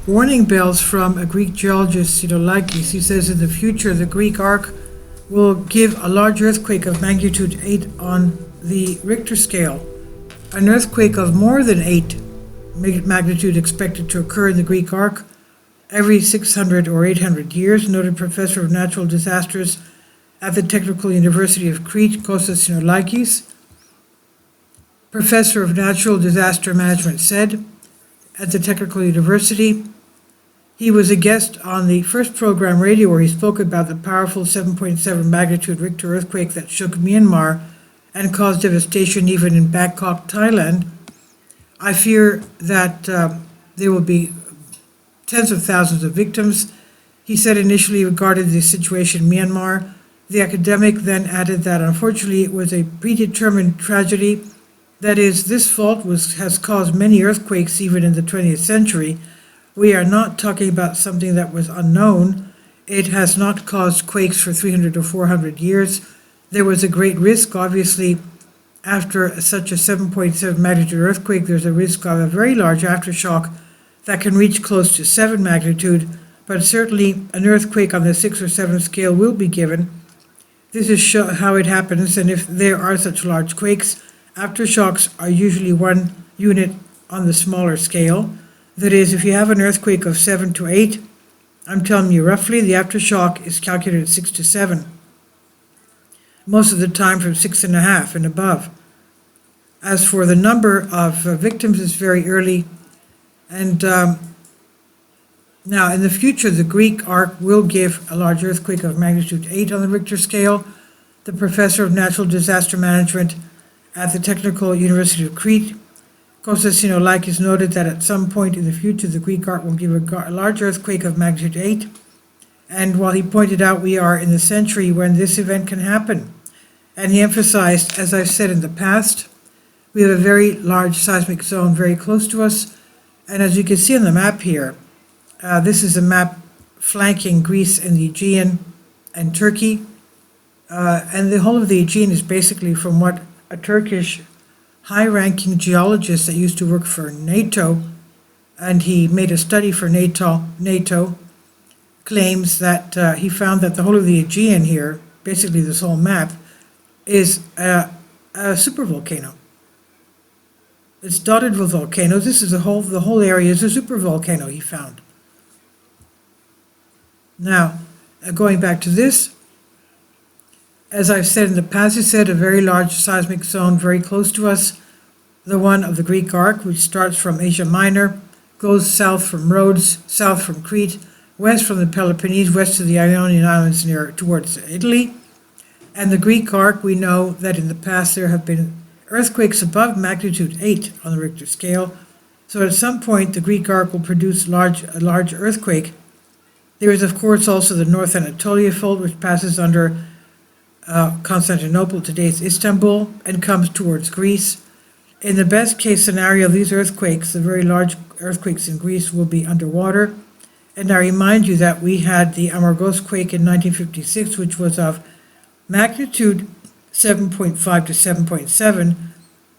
warning bells from a Greek geologist, Geologist. He says in the future the Greek arc will give a large earthquake of magnitude 8 on the Richter scale. An earthquake of more than 8 magnitude expected to occur in the Greek arc every 600 or 800 years, noted professor of natural disasters at the Technical University of Crete, Kostas Sinolakis. Professor of Natural Disaster Management said at the Technical University, he was a guest on the first program radio where he spoke about the powerful 7.7 magnitude Richter earthquake that shook Myanmar and caused devastation even in Bangkok, Thailand. I fear that there will be tens of thousands of victims. He said initially regarding the situation in Myanmar. The academic then added that unfortunately it was a predetermined tragedy. That is, this fault has caused many earthquakes even in the 20th century. We are not talking about something that was unknown. It has not caused quakes for 300 or 400 years. There was a great risk, obviously, after such a 7.7 magnitude earthquake, there's a risk of a very large aftershock that can reach close to 7 magnitude, but certainly an earthquake on the 6 or 7 scale will be given. This is how it happens, and if there are such large quakes, aftershocks are usually 1 unit on the smaller scale. That is, if you have an earthquake of 7 to 8, I'm telling you roughly, the aftershock is calculated at 6 to 7. Most of the time from 6.5 and above. As for the number of victims, it's very early. And now in the future, the Greek arc will give a large earthquake of magnitude 8 on the Richter scale. The professor of natural disaster management at the Technical University of Crete, Kostas Sinolakis, noted that at some point in the future, the Greek arc will give a large earthquake of magnitude 8. And while he pointed out we are in the century when this event can happen, and he emphasized, as I've said in the past, we have a very large seismic zone very close to us. And as you can see on the map here, this is a map flanking Greece and the Aegean and Turkey. And the whole of the Aegean is basically from what a Turkish high-ranking geologist that used to work for NATO, and he made a study for NATO claims that he found that the whole of the Aegean here, basically this whole map, is a supervolcano. It's dotted with volcanoes. This is the whole area is a supervolcano, he found. Now, going back to this, as I've said in the past, he said a very large seismic zone very close to us, the one of the Greek arc, which starts from Asia Minor, goes south from Rhodes, south from Crete, west from the Peloponnese, west to the Ionian Islands near towards Italy. And the Greek arc, we know that in the past there have been earthquakes above magnitude 8 on the Richter scale. So at some point the Greek arc will produce a large earthquake. There is of course also the North Anatolia fault, which passes under Constantinople, today's Istanbul, and comes towards Greece. In the best case scenario, these earthquakes, the very large earthquakes in Greece, will be underwater. And I remind you that we had the Amorgos quake in 1956, which was of magnitude 7.5 to 7.7.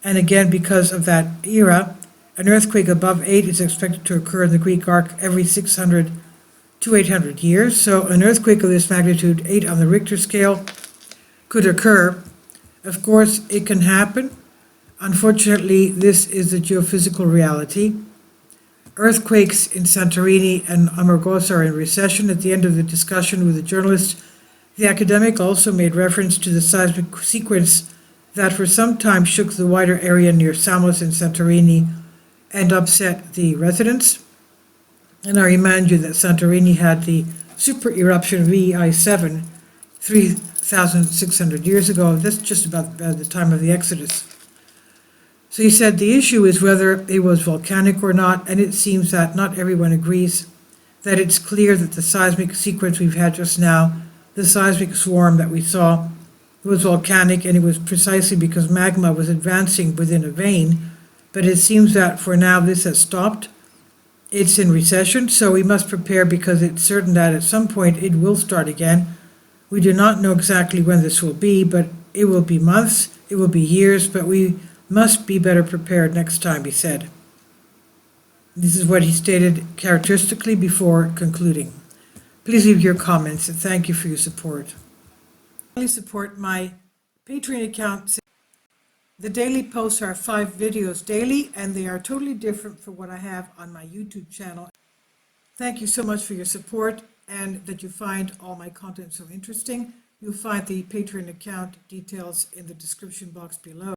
And again, because of that era, an earthquake above 8 is expected to occur in the Greek arc every 600 to 800 years. So an earthquake of this magnitude 8 on the Richter scale could occur. Of course, it can happen. Unfortunately, this is the geophysical reality. Earthquakes in Santorini and Amorgos are in recession. At the end of the discussion with the journalist, the academic also made reference to the seismic sequence that for some time shook the wider area near Samos and Santorini and upset the residents. And I remind you that Santorini had the super eruption of VEI-7 3,600 years ago. That's just about the time of the Exodus. So he said the issue is whether it was volcanic or not, and it seems that not everyone agrees, that it's clear that the seismic sequence we've had just now, the seismic swarm that we saw, was volcanic, and it was precisely because magma was advancing within a vein. But it seems that for now this has stopped. It's in recession, so we must prepare because it's certain that at some point it will start again. We do not know exactly when this will be, but it will be months, it will be years, but we must be better prepared next time, he said. This is what he stated characteristically before concluding. Please leave your comments, and thank you for your support. Please support my Patreon account. The daily posts are 5 videos daily, and they are totally different from what I have on my YouTube channel. Thank you so much for your support and that you find all my content so interesting. You'll find the Patreon account details in the description box below.